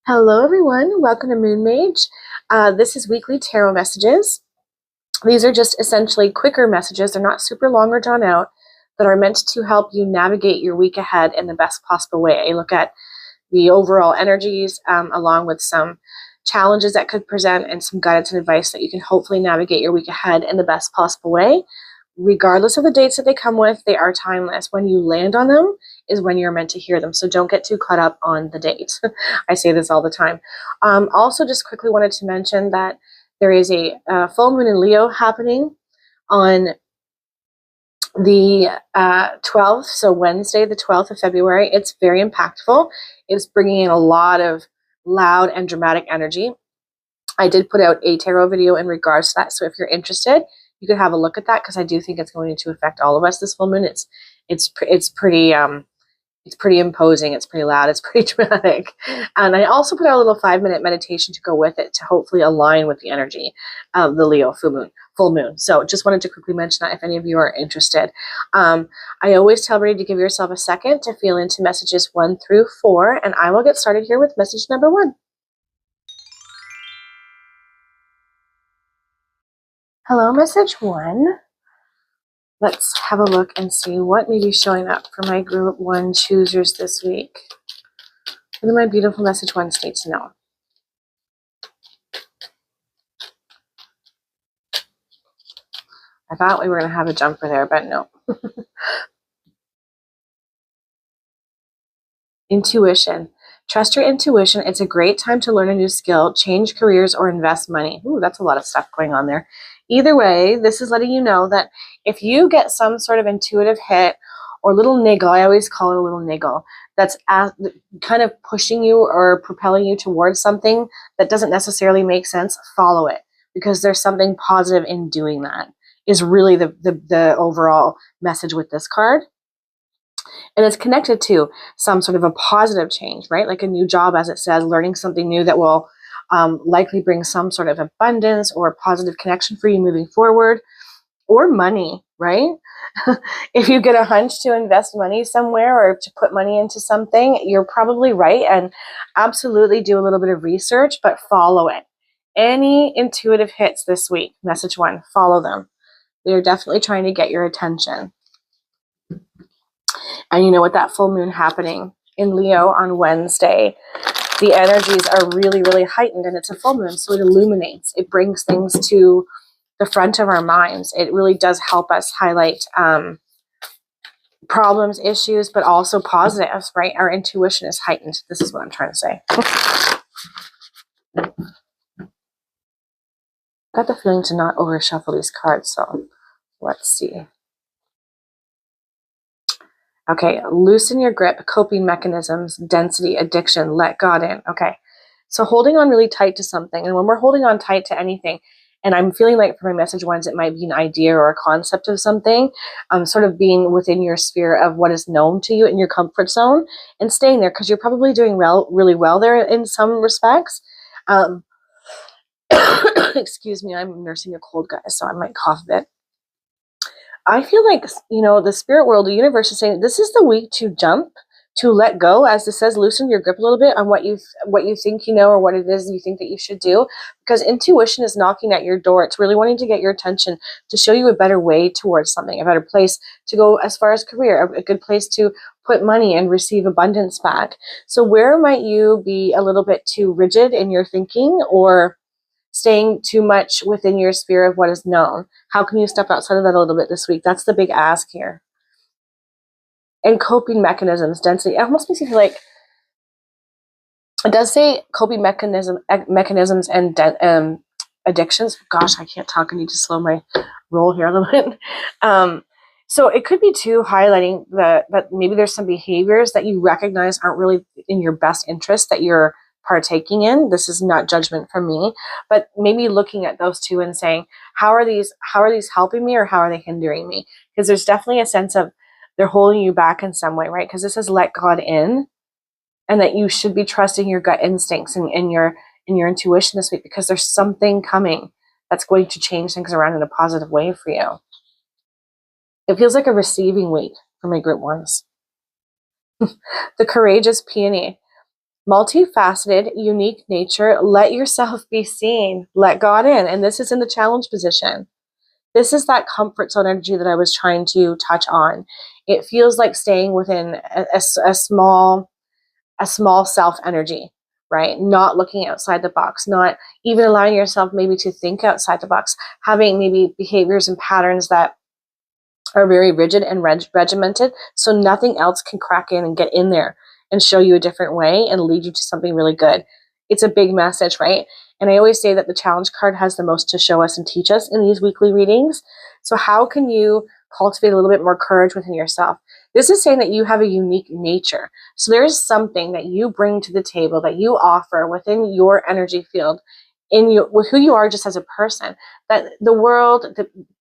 Hello everyone, welcome to Moon Mage. This is weekly tarot messages. These are just essentially quicker messages. They're not super long or drawn out, that are meant to help you navigate your week ahead in the best possible way. I look at the overall energies along with some challenges that could present and some guidance and advice that you can hopefully navigate your week ahead in the best possible way. Regardless of the dates that they come with, they are timeless. When you land on them is when you're meant to hear them. So don't get too caught up on the date. I say this all the time. Also, just quickly wanted to mention that there is a full moon in Leo happening on the 12th, so Wednesday, the 12th of February. It's very impactful. It's bringing in a lot of loud and dramatic energy. I did put out a tarot video in regards to that, so if you're interested, you could have a look at that, because I do think it's going to affect all of us this full moon. It's pretty imposing, it's pretty loud, it's pretty dramatic. And I also put out a little 5-minute meditation to go with it to hopefully align with the energy of the Leo full moon. So just wanted to quickly mention that if any of you are interested. I always tell everybody to give yourself a second to feel into messages 1 through 4, and I will get started here with message number 1. Hello, message 1. Let's have a look and see what may be showing up for my group 1 choosers this week. What do my beautiful message 1s need to know? I thought we were going to have a jumper there, but no. Intuition. Trust your intuition. It's a great time to learn a new skill, change careers, or invest money. Ooh, that's a lot of stuff going on there. Either way, this is letting you know that if you get some sort of intuitive hit or little niggle, I always call it a little niggle, that's kind of pushing you or propelling you towards something that doesn't necessarily make sense, follow it, because there's something positive in doing that, is really the overall message with this card. And it's connected to some sort of a positive change, right? Like a new job, as it says, learning something new that will likely bring some sort of abundance or positive connection for you moving forward, or money, right? If you get a hunch to invest money somewhere or to put money into something, you're probably right, and absolutely do a little bit of research, but follow it. Any intuitive hits this week, message 1, follow them. They're definitely trying to get your attention. And you know, with that full moon happening in Leo on Wednesday, the energies are really, really heightened, and it's a full moon, so it illuminates. It brings things to the front of our minds. It really does help us highlight problems, issues, but also positives, right? Our intuition is heightened. This is what I'm trying to say. Got the feeling to not over shuffle these cards, so let's see. Okay, loosen your grip, coping mechanisms, density, addiction, let God in. Okay, so holding on really tight to something. And when we're holding on tight to anything, and I'm feeling like for my message 1s, it might be an idea or a concept of something, sort of being within your sphere of what is known to you in your comfort zone and staying there, because you're probably doing really well there in some respects. Excuse me, I'm nursing a cold, guys, so I might cough a bit. I feel like, you know, the spirit world, the universe is saying this is the week to jump, to let go, as it says, loosen your grip a little bit on what you think you know, or what it is you think that you should do, because intuition is knocking at your door. It's really wanting to get your attention, to show you a better way towards something, a better place to go as far as career, a good place to put money and receive abundance back. So where might you be a little bit too rigid in your thinking, or staying too much within your sphere of what is known? How can you step outside of that a little bit this week? That's the big ask here. And coping mechanisms, density. It almost makes you feel like, it does say coping mechanisms and addictions. Gosh, I can't talk. I need to slow my roll here a little bit. So it could be too highlighting that maybe there's some behaviors that you recognize aren't really in your best interest that you're partaking in. This is not judgment from me, but maybe looking at those two and saying, how are these helping me, or how are they hindering me? Because there's definitely a sense of they're holding you back in some way, right? Because this says let God in, and that you should be trusting your gut instincts and your intuition this week, because there's something coming that's going to change things around in a positive way for you. It feels like a receiving week for my group 1s. The courageous peony. multifaceted, unique nature. Let yourself be seen. Let God in. And this is in the challenge position. This is that comfort zone energy that I was trying to touch on. It feels like staying within a small self energy, right? Not looking outside the box, not even allowing yourself maybe to think outside the box, having maybe behaviors and patterns that are very rigid and regimented, so nothing else can crack in and get in there and show you a different way and lead you to something really good. It's a big message, right? And I always say that the challenge card has the most to show us and teach us in these weekly readings. So how can you cultivate a little bit more courage within yourself? This is saying that you have a unique nature. So there is something that you bring to the table, that you offer within your energy field, with who you are just as a person, that the world,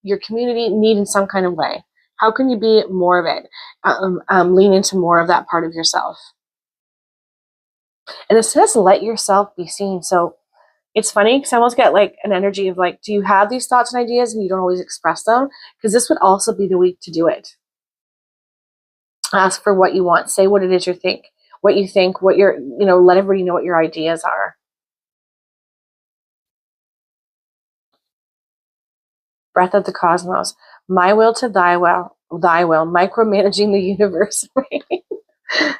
your community need in some kind of way. How can you be more of it? Lean into more of that part of yourself. And it says, let yourself be seen. So it's funny because I almost get like an energy of like, do you have these thoughts and ideas and you don't always express them? Because this would also be the week to do it. Ask for what you want. Say what it is you think, what you're, let everybody know what your ideas are. Breath of the cosmos. My will to thy will, micromanaging the universe, right?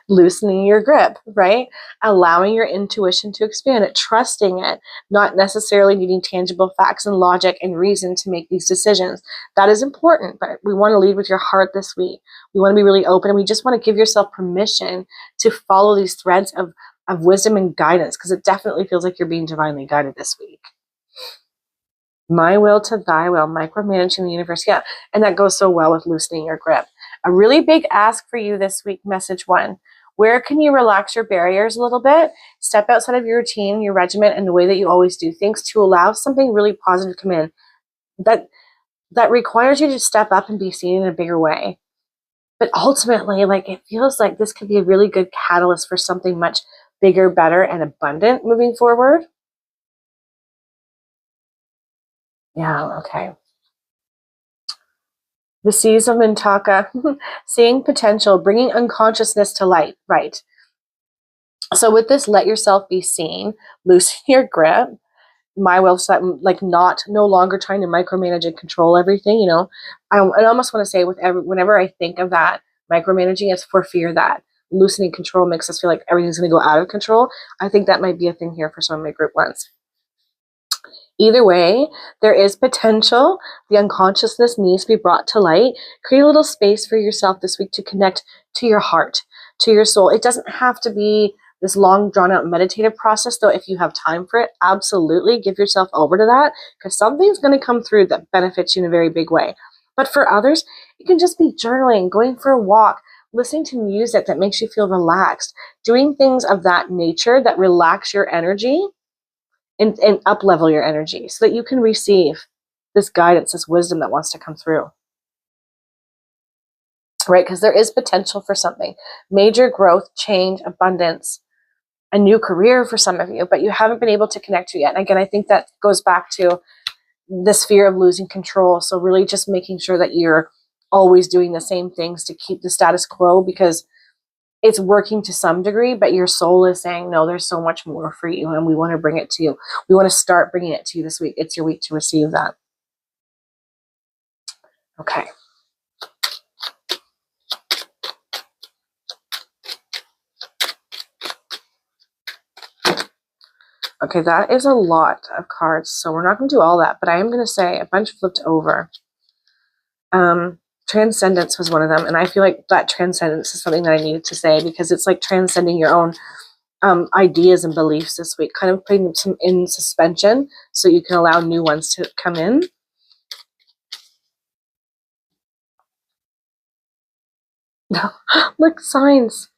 Loosening your grip, right? Allowing your intuition to expand it, trusting it, not necessarily needing tangible facts and logic and reason to make these decisions. That is important, but we want to lead with your heart this week. We want to be really open, and we just want to give yourself permission to follow these threads of wisdom and guidance, because it definitely feels like you're being divinely guided this week. My will to thy will, micromanaging the universe. Yeah, and that goes so well with loosening your grip. A really big ask for you this week, message one. Where can you relax your barriers a little bit? Step outside of your routine, your regimen, and the way that you always do things to allow something really positive to come in. That requires you to step up and be seen in a bigger way. But ultimately, like, it feels like this could be a really good catalyst for something much bigger, better, and abundant moving forward. Yeah, okay. The Seas of Mintaka, seeing potential, bringing unconsciousness to light, right? So with this, let yourself be seen, loosen your grip. My will, like, no longer trying to micromanage and control everything. I almost want to say whenever I think of that micromanaging, it's for fear that loosening control makes us feel like everything's going to go out of control. I think that might be a thing here for some of my group ones. Either way, there is potential. The unconsciousness needs to be brought to light. Create a little space for yourself this week to connect to your heart, to your soul. It doesn't have to be this long, drawn-out meditative process, though. If you have time for it, absolutely give yourself over to that, because something's going to come through that benefits you in a very big way. But for others, it can just be journaling, going for a walk, listening to music that makes you feel relaxed, doing things of that nature that relax your energy and up-level your energy so that you can receive this guidance, this wisdom that wants to come through. Right? Because there is potential for something. Major growth, change, abundance, a new career for some of you, but you haven't been able to connect to yet. And again, I think that goes back to this fear of losing control. So really just making sure that you're always doing the same things to keep the status quo, because it's working to some degree, but your soul is saying, no, there's so much more for you, and we want to bring it to you. We want to start bringing it to you this week. It's your week to receive that. Okay. Okay, that is a lot of cards, so we're not going to do all that, but I am going to say a bunch flipped over. Transcendence was one of them, and I feel like that transcendence is something that I needed to say, because it's like transcending your own ideas and beliefs this week, kind of putting them in suspension so you can allow new ones to come in. Look, signs.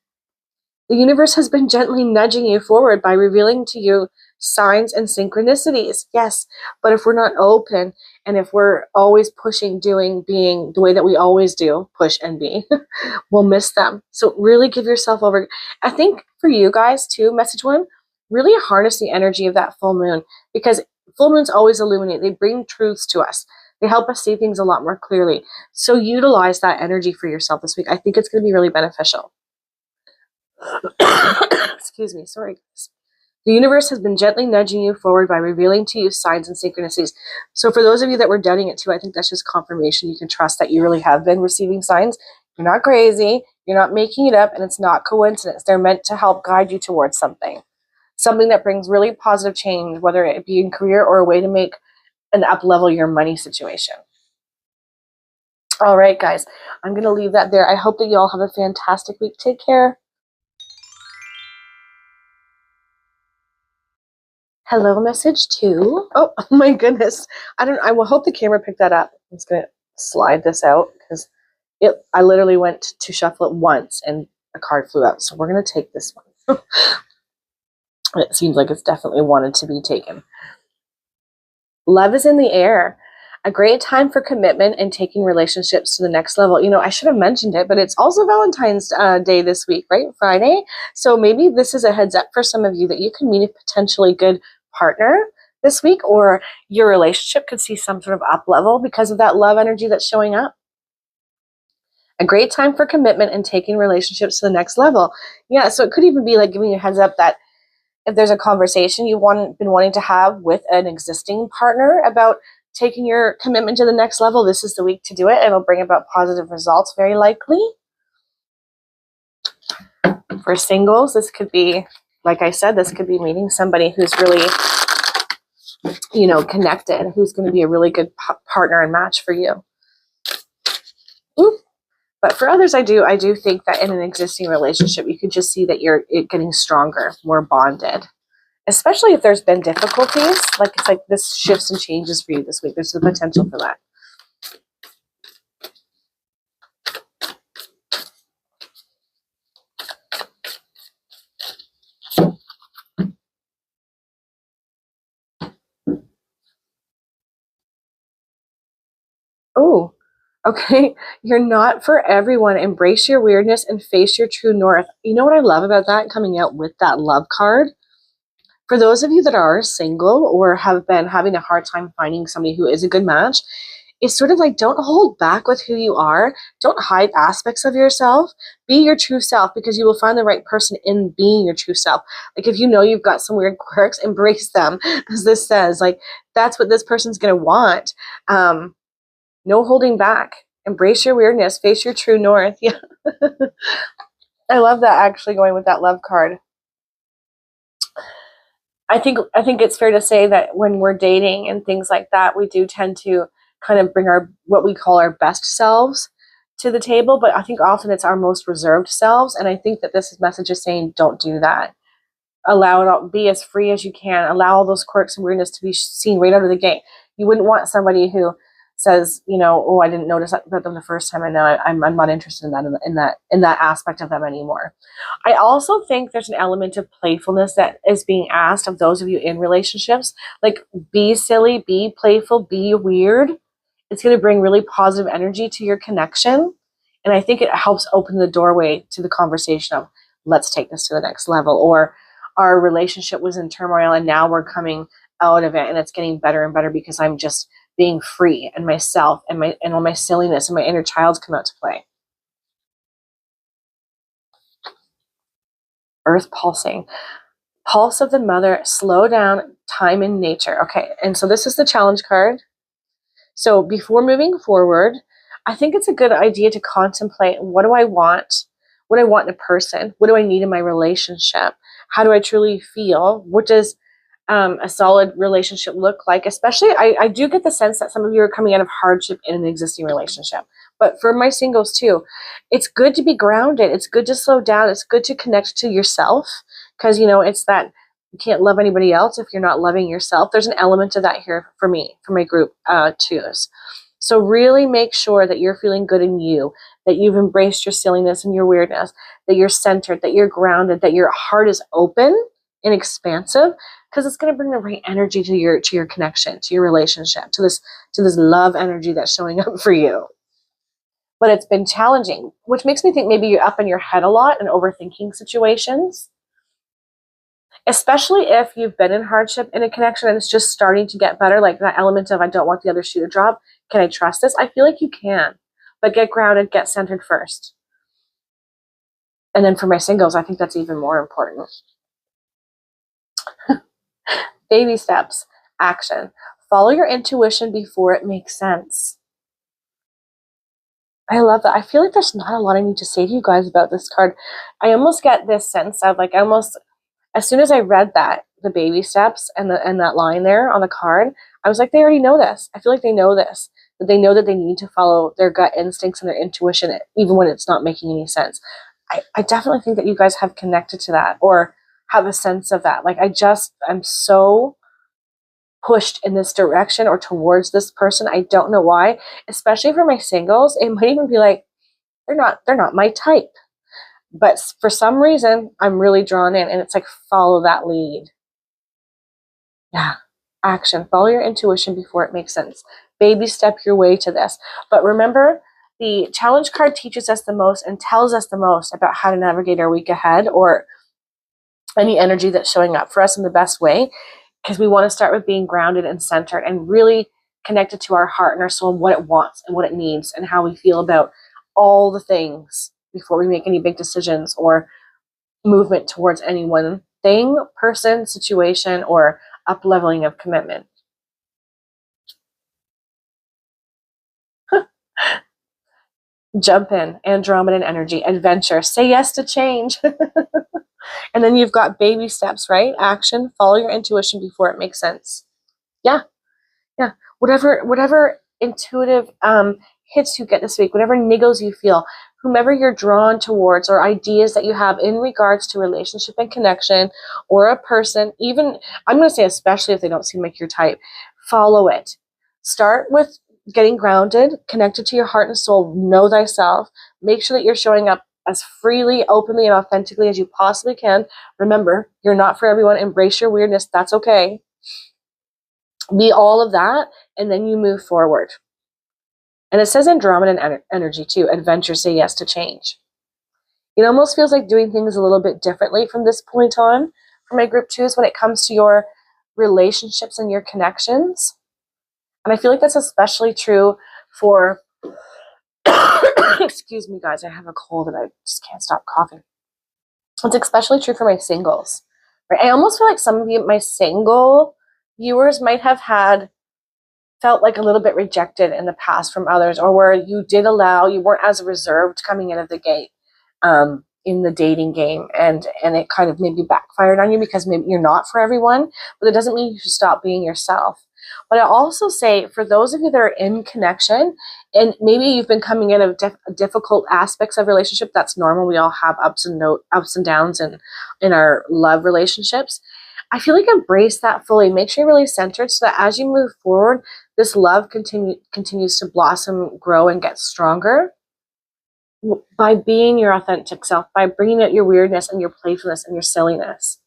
The universe has been gently nudging you forward by revealing to you signs and synchronicities. Yes, but if we're not open, and if we're always pushing, doing, being the way that we always do, push and be, we'll miss them. So really give yourself over. I think for you guys too, message one, really harness the energy of that full moon, because full moons always illuminate. They bring truths to us. They help us see things a lot more clearly. So utilize that energy for yourself this week. I think it's going to be really beneficial. Excuse me, sorry guys. The universe has been gently nudging you forward by revealing to you signs and synchronicities. So for those of you that were doubting it too, I think that's just confirmation. You can trust that you really have been receiving signs. You're not crazy. You're not making it up, and it's not coincidence. They're meant to help guide you towards something. Something that brings really positive change, whether it be in career or a way to make and up-level your money situation. All right, guys. I'm going to leave that there. I hope that you all have a fantastic week. Take care. Hello, message 2. Oh my goodness. I will hope the camera picked that up. I'm just going to slide this out because I literally went to shuffle it once and a card flew out. So we're going to take this one. It seems like it's definitely wanted to be taken. Love is in the air. A great time for commitment and taking relationships to the next level. You know, I should have mentioned it, but it's also Valentine's Day this week, right? Friday. So maybe this is a heads up for some of you that you can meet a potentially good partner this week, or your relationship could see some sort of up level because of that love energy that's showing up. A great time for commitment and taking relationships to the next level. Yeah, so it could even be like giving you a heads up that if there's a conversation you've been wanting to have with an existing partner about taking your commitment to the next level, this is the week to do it. It'll bring about positive results, very likely. For singles, this could be, like I said, this could be meeting somebody who's really, you know, connected, who's going to be a really good partner and match for you. Ooh. But for others, I do think that in an existing relationship, you could just see that you're getting stronger, more bonded. Especially if there's been difficulties, like it's like this shifts and changes for you this week. There's the potential for that. Oh, okay. You're not for everyone. Embrace your weirdness and face your true north. You know what I love about that coming out with that love card? For those of you that are single or have been having a hard time finding somebody who is a good match, it's sort of like, don't hold back with who you are. Don't hide aspects of yourself. Be your true self, because you will find the right person in being your true self. Like if you know you've got some weird quirks, embrace them, as this says. Like that's what this person's going to want. No holding back. Embrace your weirdness. Face your true north. Yeah. I love that, actually, going with that love card. I think it's fair to say that when we're dating and things like that, we do tend to kind of bring our what we call our best selves to the table, but I think often it's our most reserved selves, and I think that this message is saying don't do that. Allow it all, be as free as you can. Allow all those quirks and weirdness to be seen right out of the gate. You wouldn't want somebody who says, you know, oh, I didn't notice that about them the first time, and now I'm not interested in that aspect of them anymore. I also think there's an element of playfulness that is being asked of those of you in relationships. Like, be silly, be playful, be weird. It's going to bring really positive energy to your connection, and I think it helps open the doorway to the conversation of, let's take this to the next level, or our relationship was in turmoil and now we're coming out of it and it's getting better and better because I'm just being free and myself, and all my silliness and my inner child's come out to play. Earth pulsing. Pulse of the mother, slow down, time in nature. Okay, and so this is the challenge card. So before moving forward, I think it's a good idea to contemplate, what do I want? What do I want in a person? What do I need in my relationship? How do I truly feel? What does a solid relationship look like? Especially, I do get the sense that some of you are coming out of hardship in an existing relationship. But for my singles too, it's good to be grounded. It's good to slow down. It's good to connect to yourself, because, you know, it's that you can't love anybody else if you're not loving yourself. There's an element of that here for me, for my group twos. So really make sure that you're feeling good in you, that you've embraced your silliness and your weirdness, that you're centered, that you're grounded, that your heart is open and expansive, because it's going to bring the right energy to your connection, to your relationship, to this love energy that's showing up for you. But it's been challenging, which makes me think maybe you're up in your head a lot and overthinking situations, especially if you've been in hardship in a connection and it's just starting to get better, like that element of, I don't want the other shoe to drop. Can I trust this? I feel like you can, but get grounded, get centered first. And then for my singles, I think that's even more important. Baby steps, action. Follow your intuition before it makes sense. I love that. I feel like there's not a lot I need to say to you guys about this card. I almost get this sense of like, as soon as I read that, the baby steps and that line there on the card, I was like, they already know this. I feel like they know this, that they know that they need to follow their gut instincts and their intuition, even when it's not making any sense. I definitely think that you guys have connected to that or have a sense of that. Like I'm so pushed in this direction or towards this person. I don't know why, especially for my singles. It might even be like, they're not my type. But for some reason, I'm really drawn in, and it's like, follow that lead. Yeah. Action. Follow your intuition before it makes sense. Baby step your way to this. But remember, the challenge card teaches us the most and tells us the most about how to navigate our week ahead or any energy that's showing up for us in the best way, because we want to start with being grounded and centered and really connected to our heart and our soul and what it wants and what it needs and how we feel about all the things before we make any big decisions or movement towards any one thing, person, situation, or up-leveling of commitment. Jump in, Andromedan energy, adventure, say yes to change. And then you've got baby steps, right? Action, follow your intuition before it makes sense. Yeah. Whatever intuitive hits you get this week, whatever niggles you feel, whomever you're drawn towards or ideas that you have in regards to relationship and connection or a person, even, I'm going to say especially if they don't seem like your type, follow it. Start with getting grounded, connected to your heart and soul, know thyself, make sure that you're showing up as freely, openly, and authentically as you possibly can. Remember, you're not for everyone. Embrace your weirdness. That's okay. Be all of that, and then you move forward. And it says Andromedan energy too. Adventure, say yes to change. It almost feels like doing things a little bit differently from this point on for my group 2s when it comes to your relationships and your connections. And I feel like that's especially true for, excuse me guys, I have a cold and I just can't stop coughing. It's especially true for my singles. Right? I almost feel like some of you, my single viewers, might have felt like a little bit rejected in the past from others, or where you weren't as reserved coming in of the gate in the dating game, and it kind of maybe backfired on you because maybe you're not for everyone, but it doesn't mean you should stop being yourself. But I also say, for those of you that are in connection, and maybe you've been coming in of difficult aspects of relationship, that's normal. We all have ups and downs in our love relationships. I feel like embrace that fully. Make sure you're really centered so that as you move forward, this love continues to blossom, grow, and get stronger by being your authentic self, by bringing out your weirdness and your playfulness and your silliness.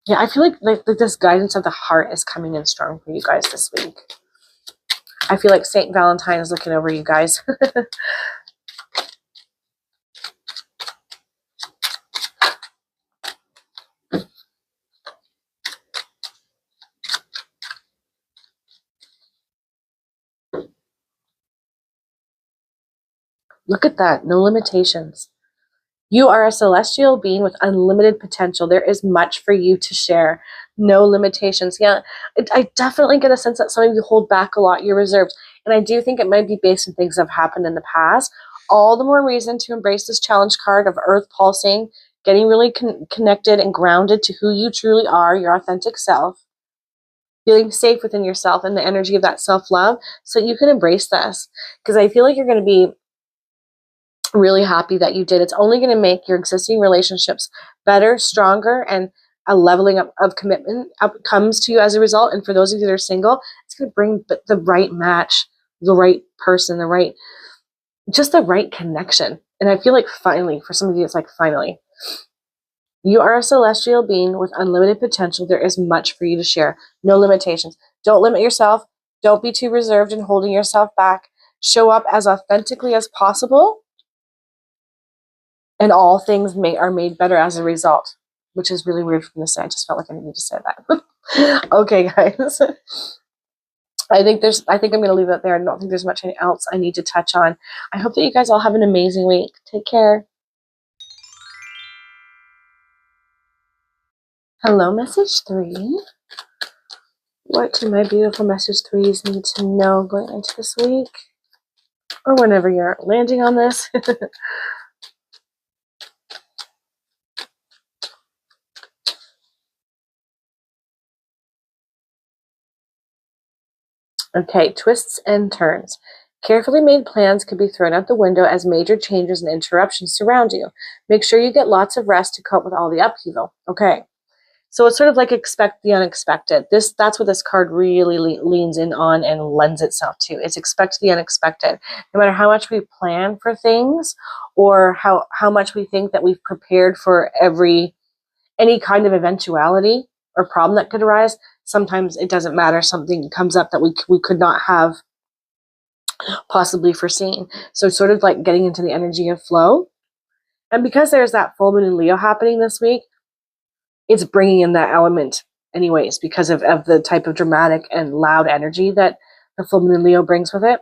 Yeah, I feel like this guidance of the heart is coming in strong for you guys this week. I feel like Saint Valentine is looking over you guys. Look at that. No limitations. You are a celestial being with unlimited potential. There is much for you to share. No limitations. Yeah, I definitely get a sense that some of you hold back a lot. You're reserved. And I do think it might be based on things that have happened in the past. All the more reason to embrace this challenge card of Earth pulsing, getting really connected and grounded to who you truly are, your authentic self, feeling safe within yourself and the energy of that self-love so you can embrace this. Because I feel like you're going to be really happy that you did. It's only going to make your existing relationships better, stronger, and a leveling up of commitment comes to you as a result. And for those of you that are single, it's going to bring the right match, the right person, the right connection. And I feel like finally, for some of you, it's like finally. You are a celestial being with unlimited potential. There is much for you to share. No limitations. Don't limit yourself. Don't be too reserved in holding yourself back. Show up as authentically as possible. And all things are made better as a result, which is really weird for me to say. I just felt like I needed to say that. Okay, guys. I think I'm going to leave it there. I don't think there's much else I need to touch on. I hope that you guys all have an amazing week. Take care. Hello, message 3. What do my beautiful message 3s need to know going into this week? Or whenever you're landing on this. Okay, twists and turns. Carefully made plans could be thrown out the window as major changes and interruptions surround you. Make sure you get lots of rest to cope with all the upheaval. Okay, so it's sort of like expect the unexpected. That's what this card really leans in on and lends itself to. It's expect the unexpected. No matter how much we plan for things or how much we think that we've prepared for any kind of eventuality or problem that could arise, sometimes it doesn't matter. Something comes up that we could not have possibly foreseen. So it's sort of like getting into the energy of flow. And because there's that full moon in Leo happening this week, it's bringing in that element anyways, because of the type of dramatic and loud energy that the full moon in Leo brings with it.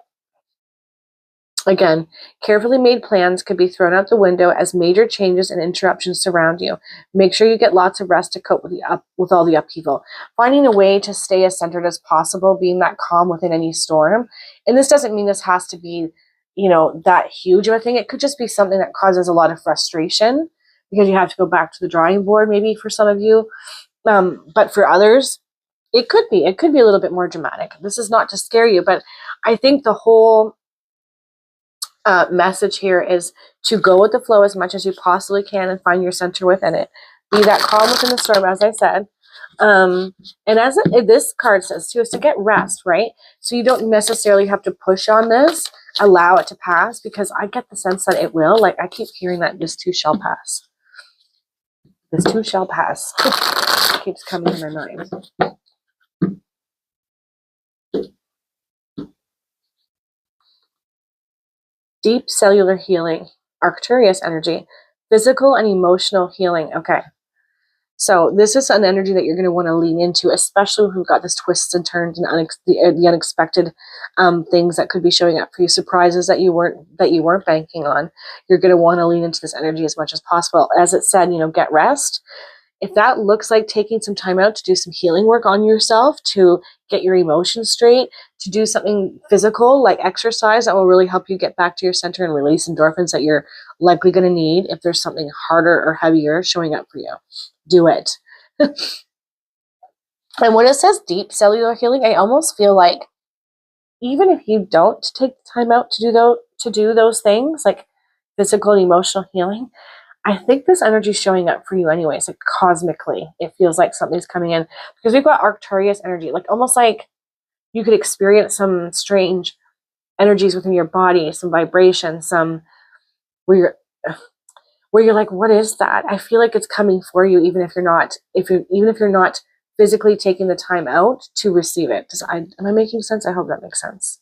Again, carefully made plans could be thrown out the window as major changes and interruptions surround you. Make sure you get lots of rest to cope with all the upheaval. Finding a way to stay as centered as possible, being that calm within any storm. And this doesn't mean this has to be, that huge of a thing. It could just be something that causes a lot of frustration because you have to go back to the drawing board, maybe for some of you. But for others, it could be a little bit more dramatic. This is not to scare you, but I think the whole message here is to go with the flow as much as you possibly can and find your center within it. Be that calm within the storm, as I said. And as this card says too, is to get rest, right? So you don't necessarily have to push on this, allow it to pass, because I get the sense that it will. Like I keep hearing that this too shall pass. This too shall pass. It keeps coming in my mind. Deep cellular healing, Arcturus energy, physical and emotional healing. Okay. So this is an energy that you're going to want to lean into, especially when we've got this twists and turns and the unexpected things that could be showing up for you, surprises that you weren't banking on. You're going to want to lean into this energy as much as possible. As it said, get rest. If that looks like taking some time out to do some healing work on yourself, to get your emotions straight, to do something physical like exercise that will really help you get back to your center and release endorphins that you're likely going to need if there's something harder or heavier showing up for you, do it. And when it says deep cellular healing, I almost feel like even if you don't take the time out to do those things like physical and emotional healing, I think this energy is showing up for you anyways, like cosmically. It feels like something's coming in because we've got Arcturus energy, like almost like you could experience some strange energies within your body, some vibration, some where you're like, what is that? I feel like it's coming for you, even if you're not physically taking the time out to receive it. Am I making sense? I hope that makes sense.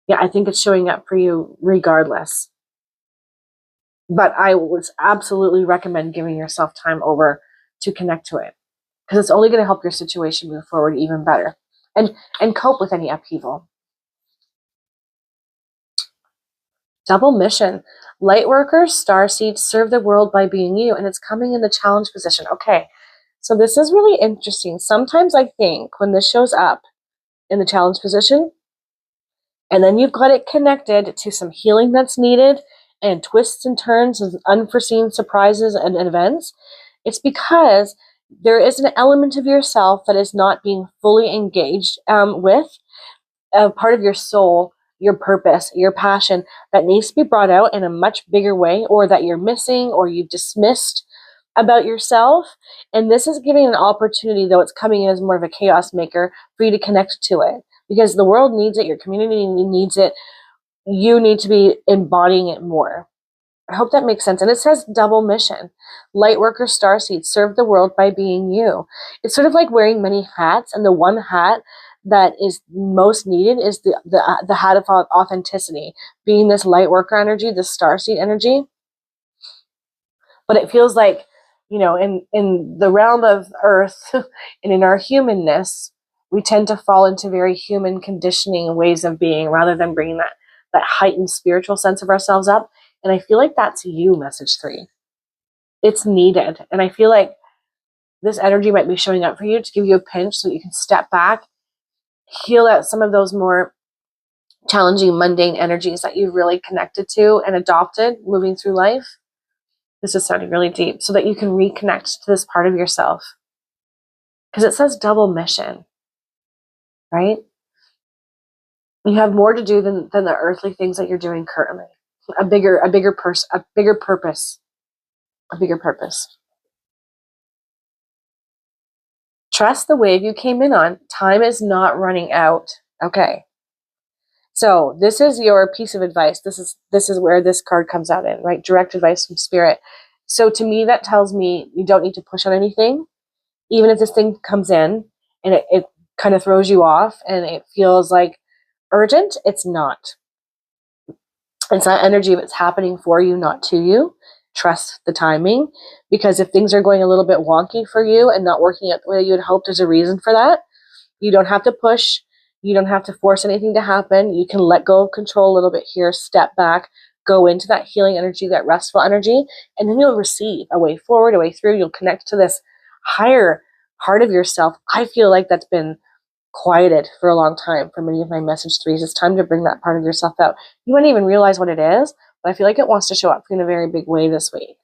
Yeah, I think it's showing up for you regardless. But I would absolutely recommend giving yourself time over to connect to it because it's only going to help your situation move forward even better and cope with any upheaval. Double mission. Light workers, starseeds, serve the world by being you, and it's coming in the challenge position. Okay, so this is really interesting. Sometimes I think when this shows up in the challenge position, and then you've got it connected to some healing that's needed and twists and turns and unforeseen surprises and events, it's because there is an element of yourself that is not being fully engaged with a part of your soul, your purpose, your passion that needs to be brought out in a much bigger way, or that you're missing or you've dismissed about yourself. And this is giving an opportunity, though it's coming in as more of a chaos maker, for you to connect to it because the world needs it, your community needs it. You need to be embodying it more. I hope that makes sense. And it says double mission. Light worker starseed, serve the world by being you. It's sort of like wearing many hats, and the one hat that is most needed is the hat of authenticity, being this light worker energy, this starseed energy. But it feels like, in the realm of Earth and in our humanness, we tend to fall into very human conditioning ways of being rather than bringing that heightened spiritual sense of ourselves up. And I feel like that's you, message 3. It's needed. And I feel like this energy might be showing up for you to give you a pinch so that you can step back, heal out some of those more challenging, mundane energies that you've really connected to and adopted moving through life. This is sounding really deep, so that you can reconnect to this part of yourself. Because it says double mission, right? You have more to do than the earthly things that you're doing currently. A bigger purpose. Trust the wave you came in on. Time is not running out. Okay. So this is your piece of advice. This is where this card comes out in, right? Direct advice from spirit. So to me, that tells me you don't need to push on anything. Even if this thing comes in and it kind of throws you off and it feels like urgent, it's not. It's not energy if it's happening for you, not to you. Trust the timing, because if things are going a little bit wonky for you and not working out the way you had hoped, there's a reason for that. You don't have to push. You don't have to force anything to happen. You can let go of control a little bit here, step back, go into that healing energy, that restful energy, and then you'll receive a way forward, a way through. You'll connect to this higher part of yourself. I feel like that's been quieted for a long time for many of my message 3s. It's time to bring that part of yourself out. You won't even realize what it is, but I feel like it wants to show up in a very big way this week.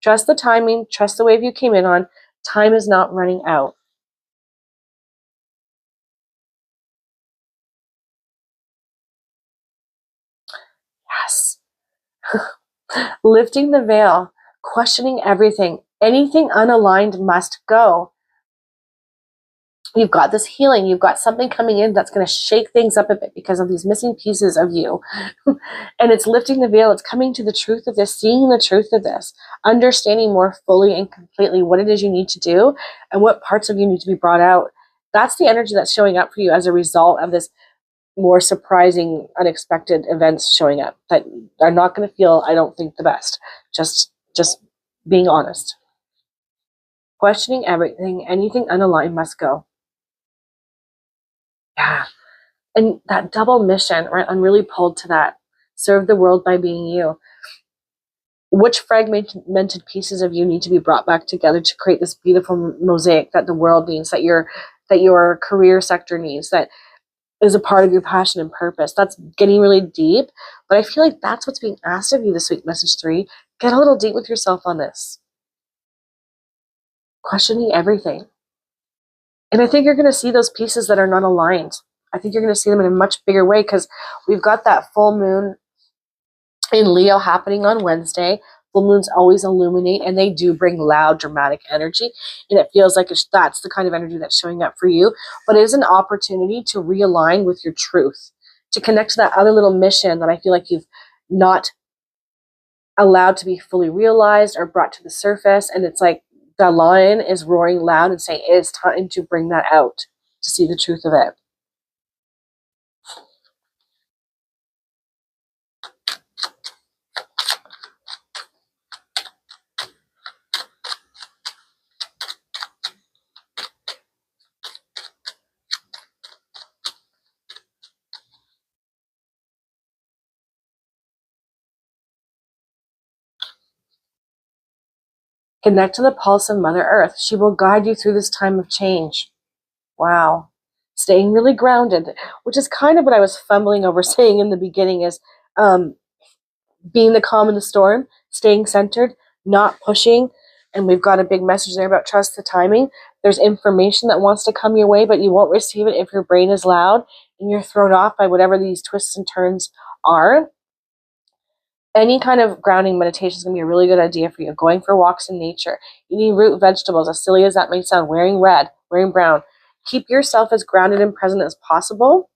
Trust the timing. Trust the wave you came in on. Time is not running out. Yes. Lifting the veil, questioning everything. Anything unaligned must go. You've got this healing. You've got something coming in that's going to shake things up a bit because of these missing pieces of you. And it's lifting the veil. It's coming to the truth of this, seeing the truth of this, understanding more fully and completely what it is you need to do and what parts of you need to be brought out. That's the energy that's showing up for you as a result of this more surprising, unexpected events showing up that are not going to feel, I don't think, the best. Just being honest. Questioning everything, anything unaligned must go. Yeah. And that double mission, right? I'm really pulled to that. Serve the world by being you. Which fragmented pieces of you need to be brought back together to create this beautiful mosaic that the world needs, that your career sector needs, that is a part of your passion and purpose? That's getting really deep, but I feel like that's what's being asked of you this week, message 3. Get a little deep with yourself on this. Questioning everything. And I think you're going to see those pieces that are not aligned. I think you're going to see them in a much bigger way because we've got that full moon in Leo happening on Wednesday. Full moons always illuminate, and they do bring loud, dramatic energy. And it feels like that's the kind of energy that's showing up for you. But it is an opportunity to realign with your truth, to connect to that other little mission that I feel like you've not allowed to be fully realized or brought to the surface. And it's like the lion is roaring loud and saying, it's time to bring that out, to see the truth of it. Connect to the pulse of Mother Earth. She will guide you through this time of change. Wow. Staying really grounded, which is kind of what I was fumbling over saying in the beginning, is being the calm in the storm, staying centered, not pushing. And we've got a big message there about trust the timing. There's information that wants to come your way, but you won't receive it if your brain is loud and you're thrown off by whatever these twists and turns are. Any kind of grounding meditation is going to be a really good idea for you. Going for walks in nature, eating root vegetables, as silly as that may sound, wearing red, wearing brown. Keep yourself as grounded and present as possible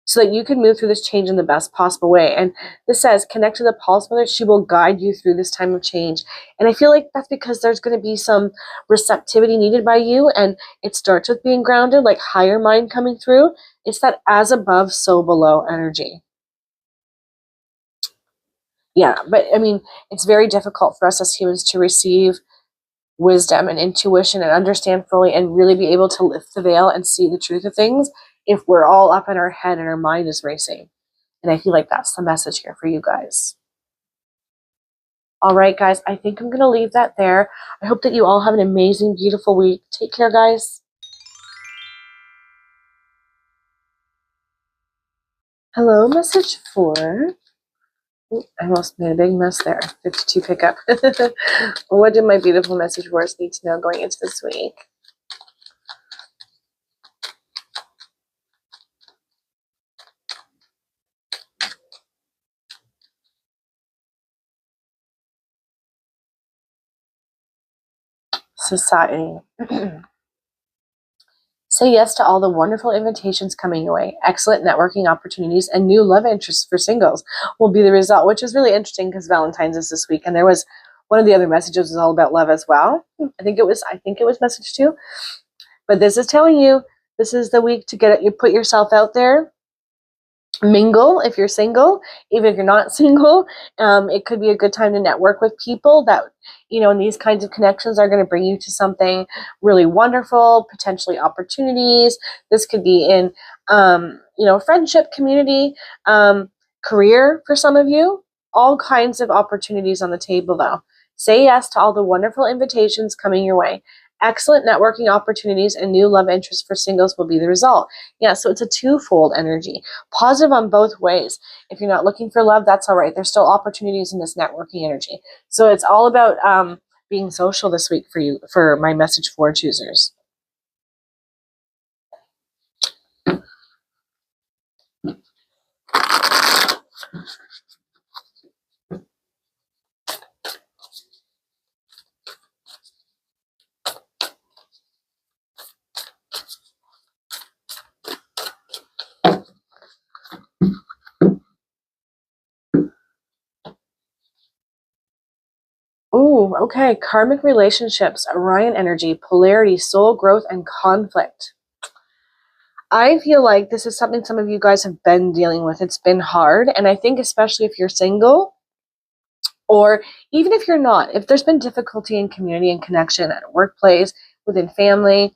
so that you can move through this change in the best possible way. And this says, connect to the pulse mother. She will guide you through this time of change. And I feel like that's because there's going to be some receptivity needed by you. And it starts with being grounded, like higher mind coming through. It's that as above, so below energy. Yeah, but I mean, it's very difficult for us as humans to receive wisdom and intuition and understand fully and really be able to lift the veil and see the truth of things if we're all up in our head and our mind is racing. And I feel like that's the message here for you guys. All right, guys, I think I'm going to leave that there. I hope that you all have an amazing, beautiful week. Take care, guys. Hello, message 4. Ooh, I almost made a big mess there. 52 pickup. What do my beautiful message 4s need to know going into this week? Society. Say yes to all the wonderful invitations coming your way. Excellent networking opportunities and new love interests for singles will be the result, which is really interesting because Valentine's is this week, and there was one of the other messages was all about love as well. I think it was message 2. But this is telling you this is the week to you put yourself out there. Mingle if you're single, even if you're not single. It could be a good time to network with people that, and these kinds of connections are going to bring you to something really wonderful, potentially opportunities. This could be in, friendship, community, career for some of you, all kinds of opportunities on the table though. Say yes to all the wonderful invitations coming your way. Excellent networking opportunities and new love interests for singles will be the result. Yeah, so it's a twofold energy. Positive on both ways. If you're not looking for love, that's all right. There's still opportunities in this networking energy. So it's all about being social this week for you, for my message 4 choosers. Ooh, okay. Karmic relationships, Orion energy, polarity, soul growth, and conflict. I feel like this is something some of you guys have been dealing with. It's been hard. And I think especially if you're single, or even if you're not, if there's been difficulty in community and connection at a workplace, within family,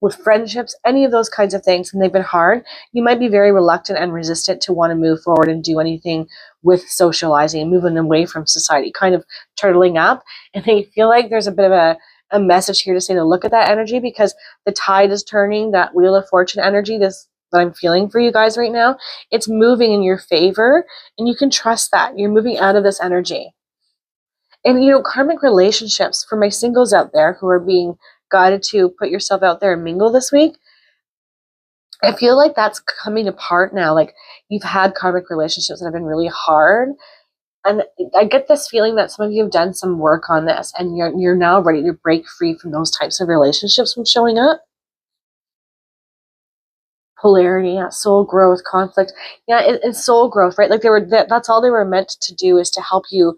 with friendships, any of those kinds of things, and they've been hard, you might be very reluctant and resistant to want to move forward and do anything with socializing and moving away from society, kind of turtling up. And I feel like there's a bit of a message here to say to look at that energy, because the tide is turning, that Wheel of Fortune energy, this that I'm feeling for you guys right now, it's moving in your favor, and you can trust that. You're moving out of this energy. And, karmic relationships, for my singles out there who are being guided to put yourself out there and mingle this week, I feel like that's coming apart now. Like, you've had karmic relationships that have been really hard. And I get this feeling that some of you have done some work on this, and you're now ready to break free from those types of relationships from showing up. Polarity, yeah, soul growth, conflict, yeah, it's soul growth, right? Like that's all they were meant to do, is to help you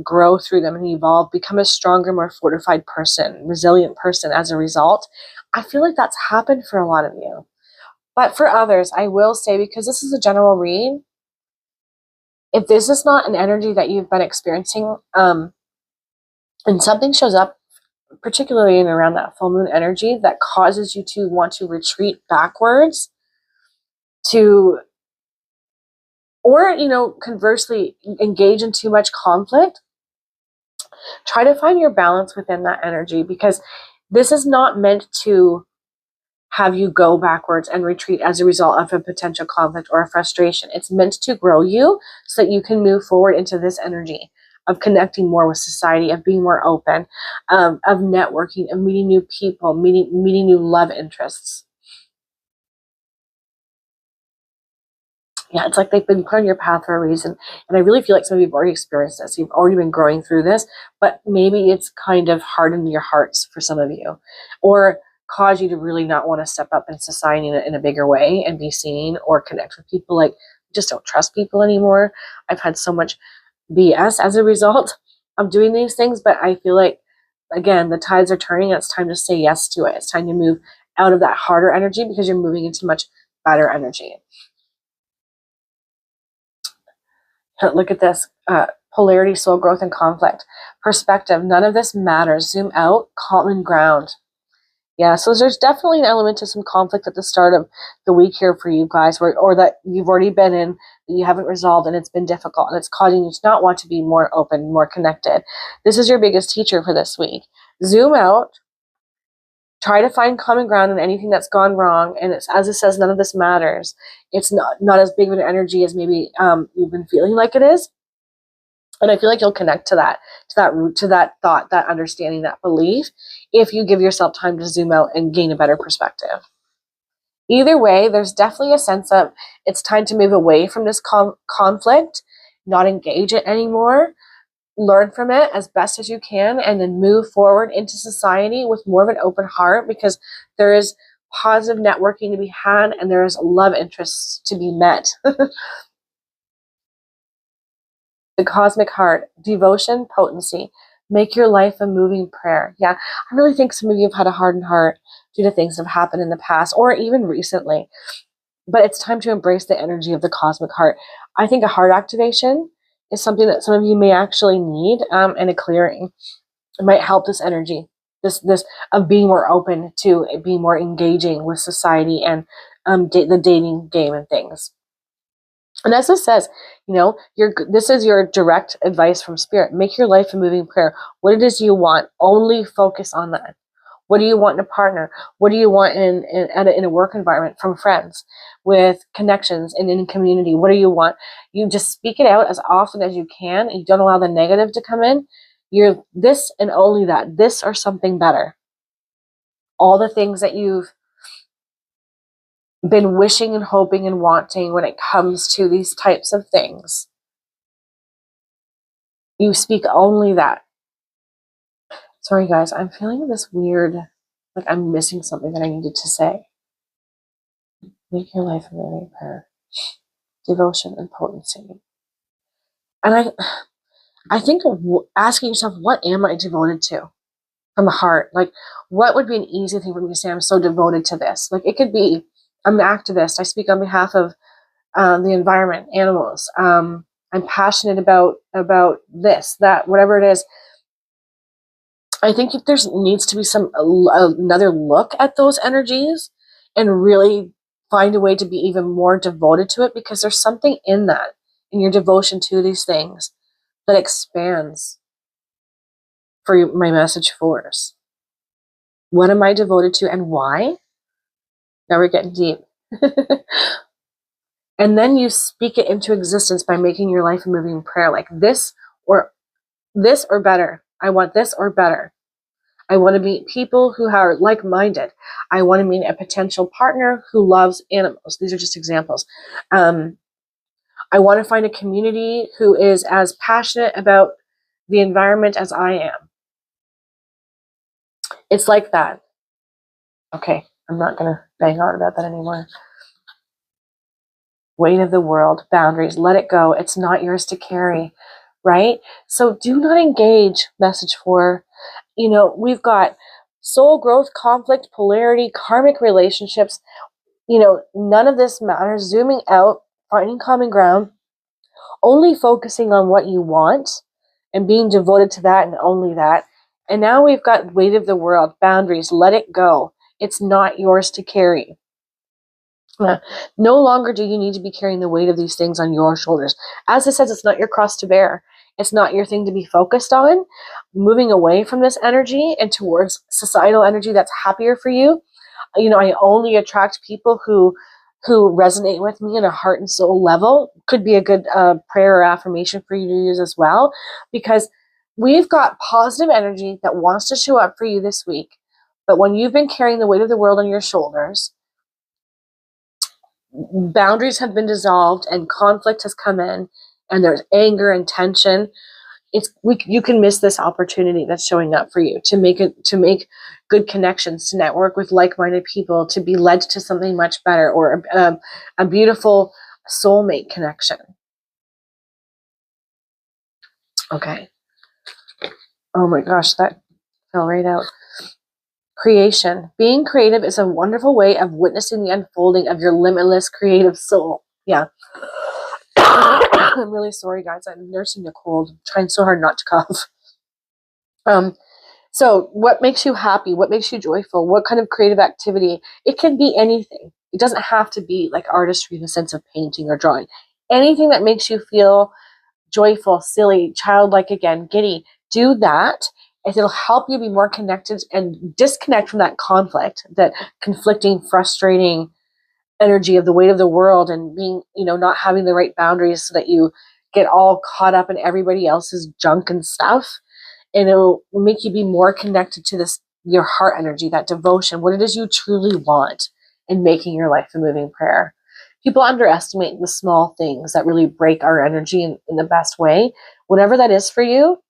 grow through them and evolve, become a stronger, more fortified person, resilient person as a result. I feel like that's happened for a lot of you. But for others, I will say, because this is a general read, if this is not an energy that you've been experiencing, and something shows up, particularly in around that full moon energy, that causes you to want to retreat backwards, or conversely engage in too much conflict, try to find your balance within that energy, because this is not meant to have you go backwards and retreat as a result of a potential conflict or a frustration. It's meant to grow you so that you can move forward into this energy of connecting more with society, of being more open, of networking, of meeting new people, meeting new love interests. Yeah, it's like they've been put on your path for a reason. And I really feel like some of you have already experienced this. You've already been growing through this, but maybe it's kind of hardened your hearts for some of you, or cause you to really not want to step up in society in a bigger way and be seen or connect with people. Like, just don't trust people anymore. I've had so much BS as a result of doing these things, but I feel like, again, the tides are turning. It's time to say yes to it. It's time to move out of that harder energy, because you're moving into much better energy. Look at this. polarity, soul growth, and conflict. Perspective, none of this matters. Zoom out, common ground. Yeah, so there's definitely an element to some conflict at the start of the week here for you guys, or that you've already been in, that you haven't resolved, and it's been difficult, and it's causing you to not want to be more open, more connected. This is your biggest teacher for this week. Zoom out, try to find common ground in anything that's gone wrong, and it's, as it says, none of this matters. It's not as big of an energy as maybe you've been feeling like it is. And I feel like you'll connect to that root, to that thought, that understanding, that belief, if you give yourself time to zoom out and gain a better perspective. Either way, there's definitely a sense of it's time to move away from this conflict, not engage it anymore, learn from it as best as you can, and then move forward into society with more of an open heart, because there is positive networking to be had and there is love interests to be met. The cosmic heart, devotion, potency. Make your life a moving prayer. Yeah, I really think some of you have had a hardened heart due to things that have happened in the past or even recently. But it's time to embrace the energy of the cosmic heart. I think a heart activation is something that some of you may actually need, and a clearing. It might help this energy, this of being more open to being more engaging with society and the dating game and things. And as it says, this is your direct advice from Spirit. Make your life a moving prayer. What it is you want, only focus on that. What do you want in a partner? What do you want in a work environment, from friends, with connections, and in community? What do you want? You just speak it out as often as you can, and you don't allow the negative to come in. You're this and only that. This or something better. All the things that you've been wishing and hoping and wanting when it comes to these types of things. You speak only that. Sorry guys, I'm feeling this weird, like I'm missing something that I needed to say. Make your life a moving prayer. Devotion and potency. And I think of asking yourself, what am I devoted to? From the heart. Like, what would be an easy thing for me to say? I'm so devoted to this. Like, it could be, I'm an activist. I speak on behalf of the environment, animals. I'm passionate about this, that, whatever it is. I think there needs to be another look at those energies and really find a way to be even more devoted to it, because there's something in that, in your devotion to these things, that expands for my message force. What am I devoted to and why? Now we're getting deep. And then you speak it into existence by making your life a moving prayer, like this or better. I want this or better. I want to meet people who are like-minded. I want to meet a potential partner who loves animals. These are just examples. I want to find a community who is as passionate about the environment as I am. It's like that. Okay, I'm not going to bang on about that anymore. Weight of the world, boundaries, let it go. It's not yours to carry, right? So do not engage, message 4. We've got soul growth, conflict, polarity, karmic relationships. None of this matters. Zooming out, finding common ground, only focusing on what you want and being devoted to that and only that. And now we've got weight of the world, boundaries, let it go. It's not yours to carry. No longer do you need to be carrying the weight of these things on your shoulders. As it says, it's not your cross to bear. It's not your thing to be focused on. Moving away from this energy and towards societal energy that's happier for you. I only attract people who resonate with me in a heart and soul level. Could be a good prayer or affirmation for you to use as well, because we've got positive energy that wants to show up for you this week. But when you've been carrying the weight of the world on your shoulders, boundaries have been dissolved and conflict has come in, and there's anger and tension. You can miss this opportunity that's showing up for you to make good connections, to network with like-minded people, to be led to something much better, or a beautiful soulmate connection. Okay. Oh my gosh, that fell right out. Creation. Being creative is a wonderful way of witnessing the unfolding of your limitless creative soul. Yeah. I'm really sorry, guys. I'm nursing a cold. I'm trying so hard not to cough. So what makes you happy? What makes you joyful? What kind of creative activity? It can be anything. It doesn't have to be like artistry in the sense of painting or drawing. Anything that makes you feel joyful, silly, childlike again, giddy, do that. And it'll help you be more connected and disconnect from that conflict, that conflicting, frustrating energy of the weight of the world and being, not having the right boundaries so that you get all caught up in everybody else's junk and stuff. And it'll make you be more connected to this, your heart energy, that devotion, what it is you truly want in making your life a moving prayer. People underestimate the small things that really break our energy in the best way. Whatever that is for you,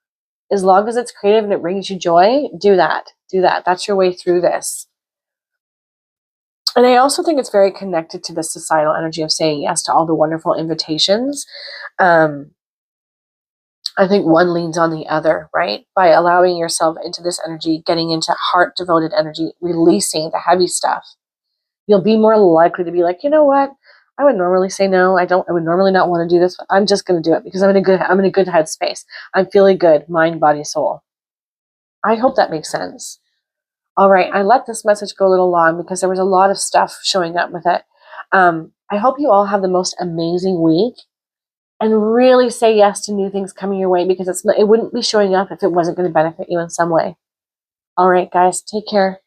as long as it's creative and it brings you joy, do that. Do that. That's your way through this. And I also think it's very connected to the societal energy of saying yes to all the wonderful invitations. I think one leans on the other, right? By allowing yourself into this energy, getting into heart-devoted energy, releasing the heavy stuff, you'll be more likely to be like, you know what? I would normally say no. I would normally not want to do this, but I'm just going to do it because I'm in a good headspace. I'm feeling good, mind, body, soul. I hope that makes sense. All right. I let this message go a little long because there was a lot of stuff showing up with it. I hope you all have the most amazing week. And really say yes to new things coming your way, because it wouldn't be showing up if it wasn't going to benefit you in some way. All right, guys, take care.